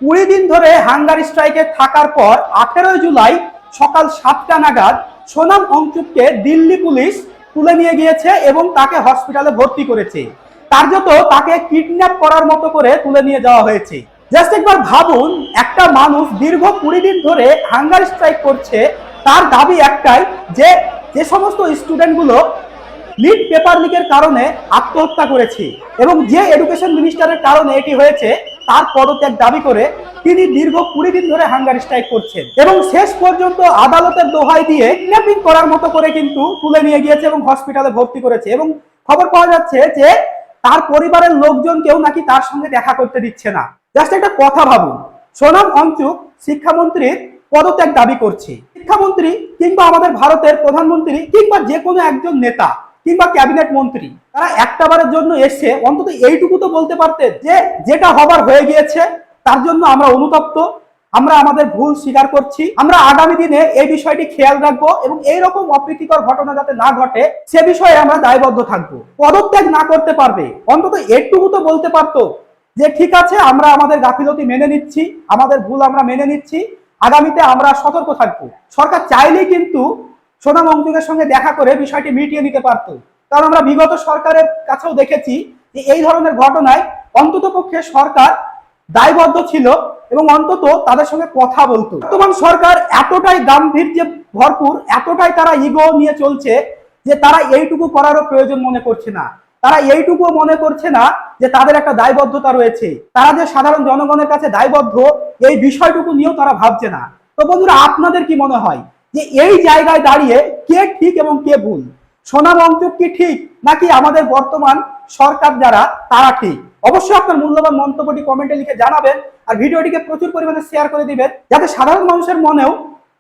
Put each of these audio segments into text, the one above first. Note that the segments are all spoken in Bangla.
20 দিন ধরে হাঙ্গার স্ট্রাইকে থাকার পর 18 জুলাই সকাল 7টা নাগাদ সোনাম অংচুককে দিল্লি পুলিশ তুলে নিয়ে গিয়েছে এবং তাকে হসপিটালে ভর্তি করেছে। কার্যত তাকে কিডন্যাপ করার মতো করে তুলে নিয়ে যাওয়া হয়েছে। জাস্ট একবার ভাবুন, একটা মানুষ দীর্ঘ 20 দিন ধরে হাঙ্গার স্ট্রাইক করছে, তার দাবি একটাই যে যে সমস্ত স্টুডেন্টগুলো লিড পেপার লিকের কারণে আত্মহত্যা করেছে এবং যে এডুকেশন মিনিস্টারের কারণে এটি হয়েছে তার পদত্যাগ দাবি করে তিনি দীর্ঘ 20 দিন ধরে হাঙ্গার স্ট্রাইক করছেন এবং শেষ পর্যন্ত আদালতের দোহাই দিয়ে কিডন্যাপিং করার মতো করে কিন্তু তুলে নিয়ে গিয়েছে এবং হসপিটালে ভর্তি করেছে। এবং খবর পাওয়া যাচ্ছে যে তার পরিবারের লোকজন কেউ নাকি তার সঙ্গে দেখা করতে দিচ্ছে না। জাস্ট একটা কথা ভাবুন, সোনাম অংচুক শিক্ষামন্ত্রীর পদত্যাগ দাবি করছে। শিক্ষামন্ত্রী কিংবা আমাদের ভারতের প্রধানমন্ত্রী কিংবা যে কোনো একজন নেতা কিংবা ক্যাবিনেট মন্ত্রী, তারা একটাবারের জন্য এসে অন্তত এইটুকু তো বলতে পারতেন যে যেটা হবার হয়ে গিয়েছে, তার জন্য আমরা অনুতপ্ত, আমরা আমাদের ভুল স্বীকার করছি, আমরা আগামী দিনে এই বিষয়টি খেয়াল রাখবো এবং এইরকম অপ্রীতিকর ঘটনা যাতে না ঘটে সে বিষয়ে আমরা দায়বদ্ধ থাকবো। পদত্যাগ না করতে পারবে, অন্তত এইটুকু তো বলতে পারতো যে ঠিক আছে, আমরা আমাদের গাফিলতি মেনে নিচ্ছি, আমাদের ভুল আমরা মেনে নিচ্ছি, আগামীতে আমরা সতর্ক থাকবো। সরকার চাইলেই কিন্তু সোনাম অংচুকের সঙ্গে দেখা করে বিষয়টি মিটিয়ে নিতে পারতো, কারণ আমরা বিগত সরকারের কাছেও দেখেছি যে এই ধরনের ঘটনায় অন্তত পক্ষে সরকার দায়বদ্ধ ছিল এবং অন্তত তাদের সঙ্গে কথা বলতো। বর্তমান সরকার এতটাই গাম্ভীর্যে ভরপুর, এতটাই তারা ইগো নিয়ে চলছে যে তারা এইটুকু করারও প্রয়োজন মনে করছে না। তারা এইটুকু মনে করছে না যে তাদের একটা দায়বদ্ধতা রয়েছে, তারা যে সাধারণ জনগণের কাছে দায়বদ্ধ এই বিষয়টুকু নিয়েও তারা ভাবছে না। তো বন্ধুরা, আপনাদের কি মনে হয় যে এই জায়গায় দাঁড়িয়ে কে ঠিক এবং কে ভুল? সোনাম অংচুক কি ঠিক, নাকি আমাদের বর্তমান সরকার যারা তারা ঠিক? অবশ্যই আপনার মূল্যবান মন্তব্যটি কমেন্টে লিখে জানাবেন আর ভিডিওটিকে প্রচুর পরিমাণে শেয়ার করে দিবেন, যাতে সাধারণ মানুষের মনেও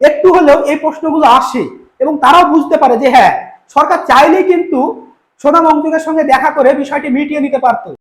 একটু হলেও এই প্রশ্নগুলো আসে এবং তারাও বুঝতে পারে যে হ্যাঁ, সরকার চাইলেই কিন্তু সোনাম অংচুকের সঙ্গে দেখা করে বিষয়টি মিটিয়ে নিতে পারতো।